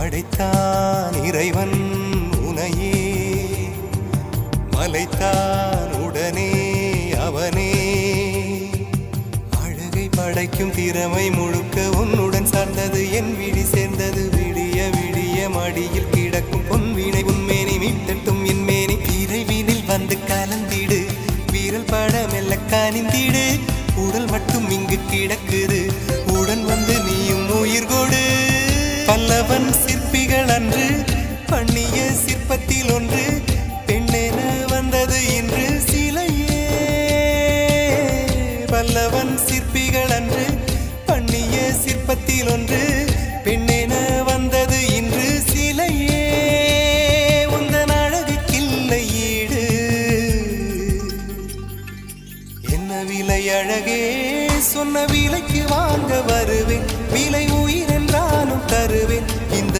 படைத்தான் இறைவன் உனையே, மலைத்தான் உடனே அவனே. அழகை படைக்கும் திறமை முழுக்க உன்னுடன் சார்ந்தது, என் விழி சேர்ந்தது. விடிய விடிய மடியில் கிடக்கும் பொன்வினை உன்மேனி மீட்டட்டும் என் மேனி. விரைவினில் வந்து கலந்திடு, வீரல் பட மெல்ல காணிந்திடு. உடல் மட்டும் இங்கு கிடக்குது, உடன் வந்து நீயும் உயிர் கொடு. பல்லவன் சிற்பிகள் அன்று பண்ணிய சிற்பத்தில் ஒன்று, பெண்ணென வந்தது இன்று சிலையே. பல்லவன் சிற்பிகள் அன்று பண்ணிய சிற்பத்தில் ஒன்று,